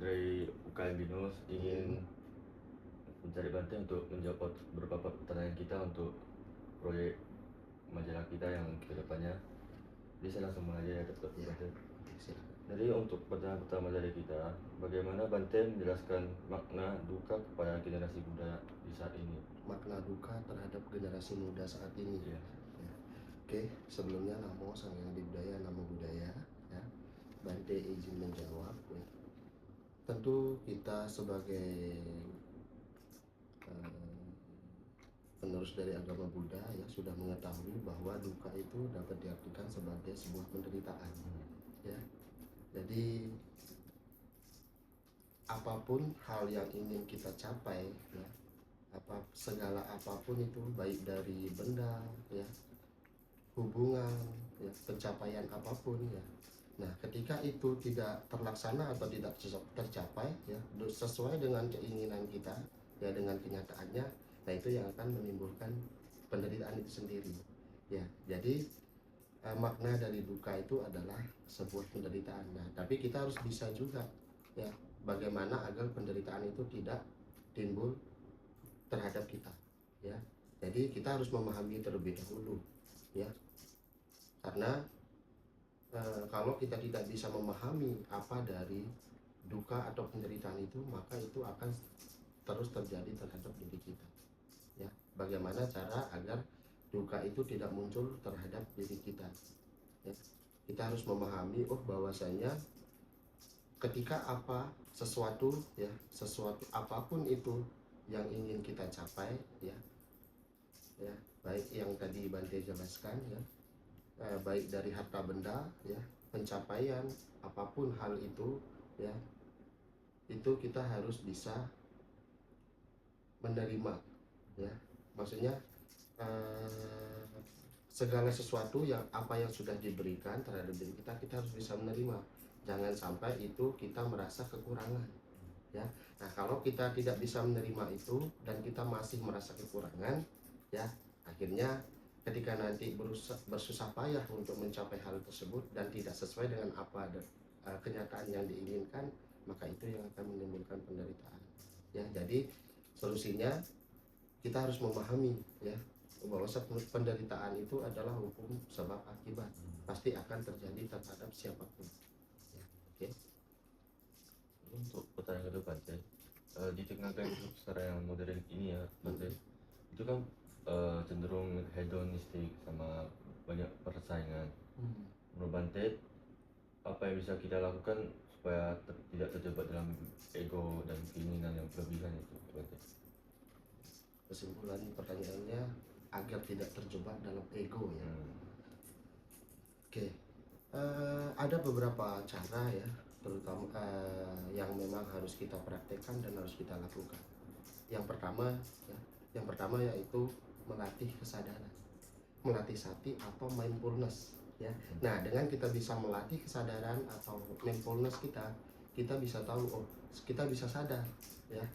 dari UKM Binus ingin mencari bantuan untuk menjawab beberapa pertanyaan kita untuk proyek majalah kita yang kedepannya. Jadi saya langsung mulai aja ya, Dr. Ya, Banten. silakan. Jadi untuk pertanyaan pertama dari kita, bagaimana Banten menjelaskan makna duka kepada generasi muda di saat ini? Makna duka terhadap generasi muda saat ini. Iya. Ya. Oke, sebelumnya namo sang yang budaya, namo budaya. Ya. Bante izin menjawab. Ya. Tentu kita sebagai penerus dari agama Buddha ya sudah mengetahui bahwa duka itu dapat diartikan sebagai sebuah penderitaan. Ya. Jadi apapun hal yang ingin kita capai ya, segala apapun itu, baik dari benda ya, hubungan ya, pencapaian apapun ya, nah ketika itu tidak terlaksana atau tidak tercapai ya sesuai dengan keinginan kita ya, dengan kenyataannya, nah itu yang akan menimbulkan penderitaan itu sendiri ya. Jadi makna dari duka itu adalah sebuah penderitaan. Nah tapi kita harus bisa juga ya bagaimana agar penderitaan itu tidak timbul terhadap kita ya. Jadi kita harus memahami terlebih dahulu ya, karena kalau kita tidak bisa memahami apa dari duka atau penderitaan itu, maka itu akan terus terjadi terhadap diri kita ya. Bagaimana cara agar duka itu tidak muncul terhadap diri kita ya? Kita harus memahami bahwasanya ketika sesuatu apapun itu yang ingin kita capai ya, baik yang tadi Bante jelaskan ya, baik dari harta benda ya, pencapaian apapun hal itu ya, itu kita harus bisa menerima ya. Maksudnya segala sesuatu yang sudah diberikan terhadap diri kita, kita harus bisa menerima. Jangan sampai itu kita merasa kekurangan ya. Nah kalau kita tidak bisa menerima itu dan kita masih merasa kekurangan ya, akhirnya ketika nanti bersusah payah untuk mencapai hal tersebut dan tidak sesuai dengan apa kenyataan yang diinginkan, maka itu yang akan menimbulkan penderitaan ya. Jadi solusinya kita harus memahami ya bahwa penderitaan itu adalah hukum sebab akibat, pasti akan terjadi terhadap siapapun ya. Oke. Untuk pertanyaan kedua Banten, di tengah gaya hidup secara yang modern ini ya Banten, itu kan cenderung hedonistik sama banyak persaingan. Menurut Banten, apa yang bisa kita lakukan supaya tidak terjebak dalam ego dan keinginan yang berlebihan itu Banten? Kesimpulan pertanyaannya agar tidak terjebak dalam ego ya. Oke. Ada beberapa cara ya, terutama yang memang harus kita praktekkan dan harus kita lakukan. Yang pertama yaitu melatih kesadaran, melatih sati atau mindfulness ya. Nah dengan kita bisa melatih kesadaran atau mindfulness kita bisa tahu, kita bisa sadar ya,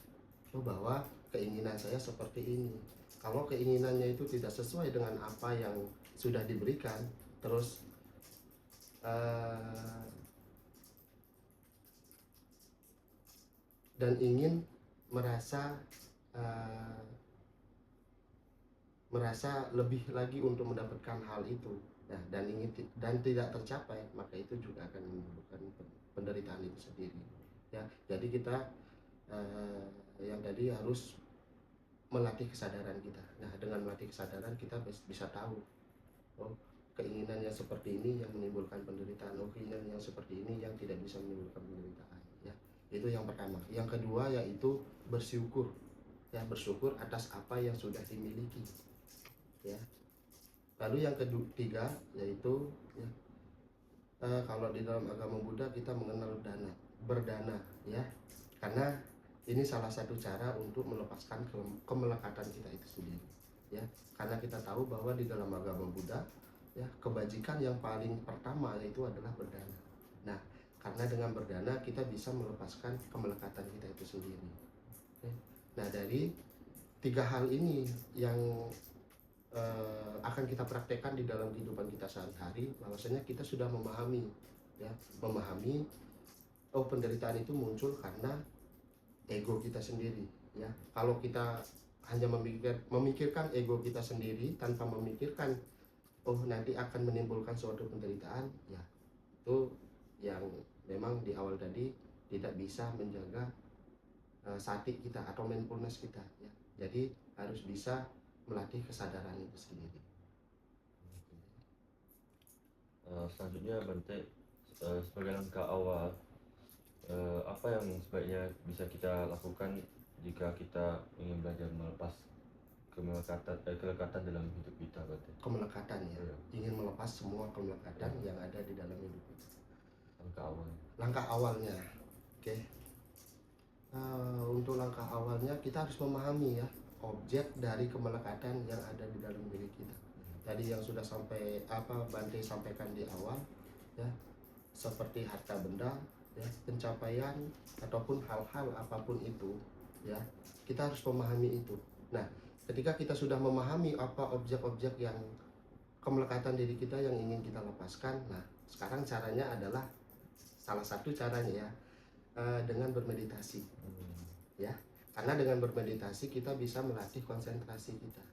bahwa keinginan saya seperti ini. Kalau keinginannya itu tidak sesuai dengan apa yang sudah diberikan, terus dan ingin merasa lebih lagi untuk mendapatkan hal itu, nah, dan tidak tercapai, maka itu juga akan menimbulkan penderitaan itu sendiri ya. Jadi kita yang tadi harus melatih kesadaran kita. Nah dengan melatih kesadaran kita bisa tahu, keinginan yang seperti ini yang menimbulkan penderitaan, keinginan yang seperti ini yang tidak bisa menimbulkan penderitaan ya. Itu yang pertama. Yang kedua yaitu bersyukur ya, bersyukur atas apa yang sudah dimiliki ya. Lalu yang ketiga yaitu ya, kalau di dalam agama Buddha kita mengenal berdana ya, karena ini salah satu cara untuk melepaskan kemelekatan kita itu sendiri ya. Karena kita tahu bahwa di dalam agama Buddha ya, kebajikan yang paling pertama yaitu adalah berdana. Nah karena dengan berdana kita bisa melepaskan kemelekatan kita itu sendiri ya. Nah dari tiga hal ini yang akan kita praktekkan di dalam kehidupan kita sehari-hari, bahwasanya kita sudah memahami oh penderitaan itu muncul karena ego kita sendiri ya. Kalau kita hanya memikirkan ego kita sendiri tanpa memikirkan oh nanti akan menimbulkan suatu penderitaan, ya itu yang memang di awal tadi tidak bisa menjaga sati kita atau mindfulness kita ya. Jadi harus bisa melatih kesadaran itu sendiri. Selanjutnya Bante, sebagai langkah awal, apa yang sebaiknya bisa kita lakukan jika kita ingin belajar melepas kelekatan dalam hidup kita, Bante? Kemelekatan ya, Iya. ingin melepas semua kemelekatan yang ada di dalam hidup kita. Langkah awal. Langkah awalnya, oke. Untuk langkah awalnya kita harus memahami ya objek dari kemelekatan yang ada di dalam diri kita. Tadi yang sudah sampai Bante sampaikan di awal ya, seperti harta benda ya, pencapaian ataupun hal-hal apapun itu ya, kita harus memahami itu. Nah, ketika kita sudah memahami apa objek-objek yang kemelekatan diri kita yang ingin kita lepaskan, nah sekarang caranya adalah salah satu caranya ya dengan bermeditasi ya, karena dengan bermeditasi kita bisa melatih konsentrasi kita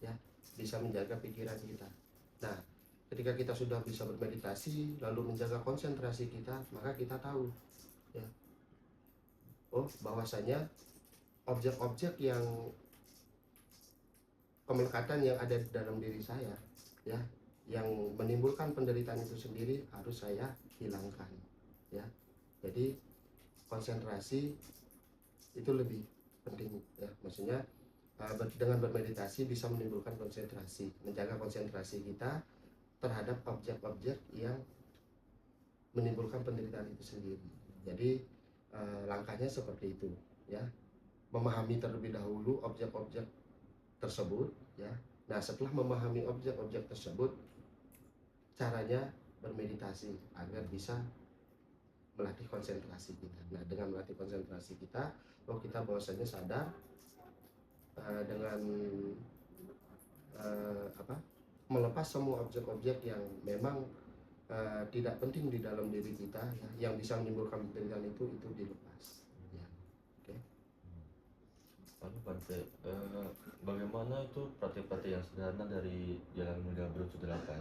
ya, bisa menjaga pikiran kita. Nah, ketika kita sudah bisa bermeditasi lalu menjaga konsentrasi kita, maka kita tahu ya, oh bahwasanya objek-objek yang kemelekatan yang ada di dalam diri saya ya, yang menimbulkan penderitaan itu sendiri harus saya hilangkan ya. Jadi konsentrasi itu lebih penting ya, maksudnya dengan bermeditasi bisa menimbulkan konsentrasi, menjaga konsentrasi kita terhadap objek-objek yang menimbulkan penderitaan itu sendiri. Jadi langkahnya seperti itu ya, memahami terlebih dahulu objek-objek tersebut ya. Nah, setelah memahami objek-objek tersebut, caranya bermeditasi agar bisa melatih konsentrasi kita. Nah, dengan melatih konsentrasi kita, kita bahwasanya sadar dengan melepas semua objek-objek yang memang tidak penting di dalam diri kita ya, yang bisa menimbulkan penderitaan itu dilepas ya. Oke. Lalu Bante, bagaimana itu praktik-praktik yang sederhana dari Jalan Mulia Brosur 8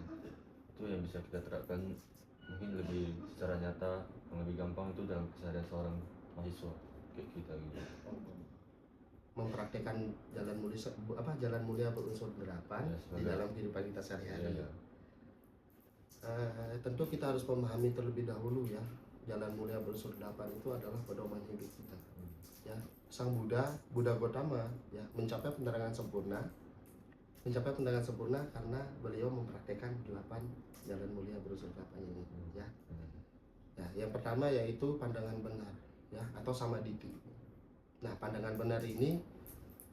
itu yang bisa kita terapkan mungkin lebih secara nyata, yang lebih gampang itu dalam keseharian seorang mahasiswa kayak kita gitu? Mempraktekkan jalan mulia berunsur 8 Ya, di dalam kehidupan kita sehari-hari. Ya. Tentu kita harus memahami terlebih dahulu ya, jalan mulia berunsur 8 itu adalah pedoman hidup kita ya. Sang Buddha Gautama ya, mencapai penerangan sempurna karena beliau mempraktekkan 8 jalan mulia berunsur 8 ini ya. Nah, yang pertama yaitu pandangan benar ya, atau samaditi. Nah, pandangan benar ini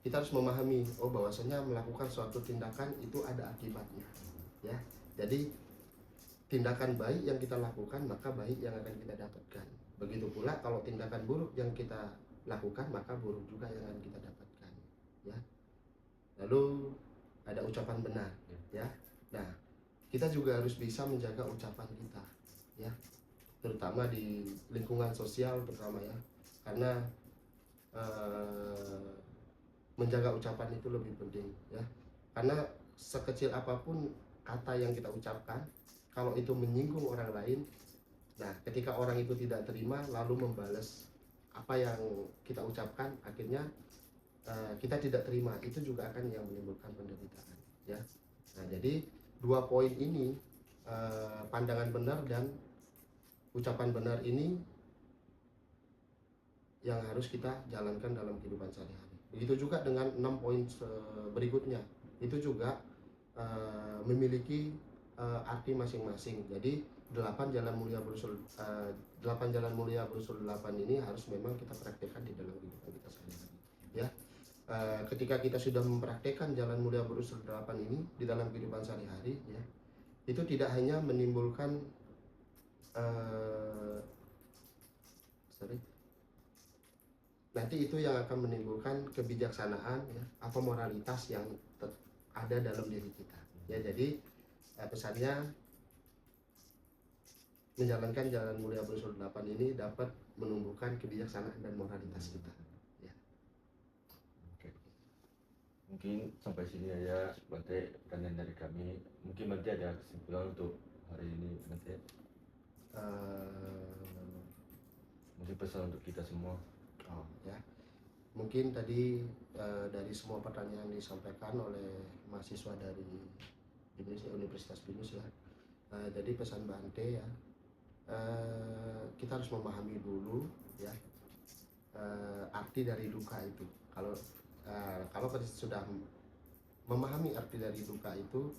kita harus memahami bahwasanya melakukan suatu tindakan itu ada akibatnya ya. Jadi tindakan baik yang kita lakukan, maka baik yang akan kita dapatkan. Begitu pula kalau tindakan buruk yang kita lakukan, maka buruk juga yang akan kita dapatkan ya. Lalu ada ucapan benar ya. Nah, kita juga harus bisa menjaga ucapan kita ya, terutama di lingkungan sosial terutama ya, karena menjaga ucapan itu lebih penting ya, karena sekecil apapun kata yang kita ucapkan, kalau itu menyinggung orang lain, nah ketika orang itu tidak terima lalu membalas apa yang kita ucapkan, akhirnya kita tidak terima, itu juga akan yang menimbulkan penderitaan ya. Nah, jadi 2 poin ini, pandangan benar dan ucapan benar ini yang harus kita jalankan dalam kehidupan sehari-hari. Begitu juga dengan 6 poin berikutnya, itu juga memiliki arti masing-masing. Jadi 8 jalan mulia berunsur 8 ini harus memang kita praktekkan di dalam kehidupan kita sehari-hari ya. Ketika kita sudah mempraktekkan jalan mulia berunsur 8 ini di dalam kehidupan sehari-hari ya, itu tidak hanya menimbulkan nanti itu yang akan menimbulkan kebijaksanaan ya, atau moralitas yang ada dalam diri kita ya. Jadi pesannya menjalankan jalan mulia berunsur 8 ini dapat menumbuhkan kebijaksanaan dan moralitas kita. Ya. Oke. Mungkin sampai sini aja Bante pertanyaan dari kami. Mungkin Bante ada kesimpulan untuk hari ini Bante. Eh, Mungkin pesan untuk kita semua. oh ya, mungkin tadi dari semua pertanyaan yang disampaikan oleh mahasiswa dari Universitas Binus ya. Jadi pesan Bante ya, kita harus memahami dulu ya arti dari duka itu. Kalau kita sudah memahami arti dari duka itu,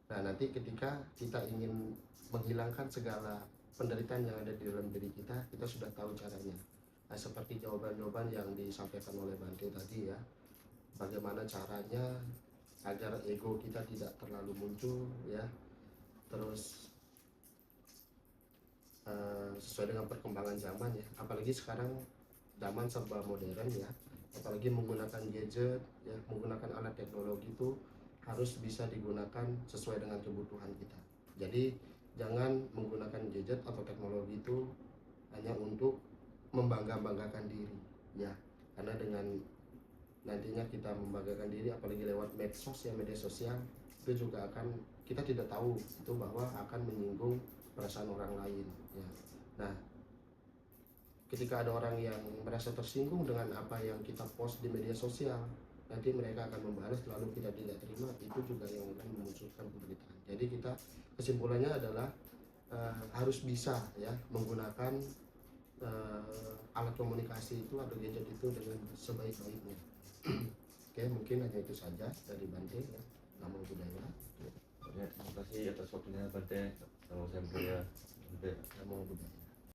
nah nanti ketika kita ingin menghilangkan segala penderitaan yang ada di dalam diri kita sudah tahu caranya. Nah, seperti jawaban-jawaban yang disampaikan oleh Bante tadi ya, bagaimana caranya agar ego kita tidak terlalu muncul ya, terus sesuai dengan perkembangan zaman ya, apalagi sekarang zaman serba modern ya, apalagi menggunakan gadget ya, menggunakan alat teknologi itu harus bisa digunakan sesuai dengan kebutuhan kita. Jadi jangan menggunakan gadget atau teknologi itu hanya untuk membangga-banggakan diri ya, karena dengan nantinya kita membanggakan diri apalagi lewat medsos ya, media sosial, itu juga akan, kita tidak tahu itu bahwa akan menyinggung perasaan orang lain ya. Nah, ketika ada orang yang merasa tersinggung dengan apa yang kita post di media sosial, nanti mereka akan membalas lalu kita tidak terima, itu juga yang akan memunculkan penderitaan. Jadi kita, kesimpulannya adalah harus bisa ya menggunakan alat komunikasi itu atau gadget itu dengan sebaik-baiknya. Oke, mungkin hanya itu saja dari Bante ya. Namo Buddhaya. Ya, terima kasih atas waktunya Bante. Salam saya Bante. Namo Buddhaya.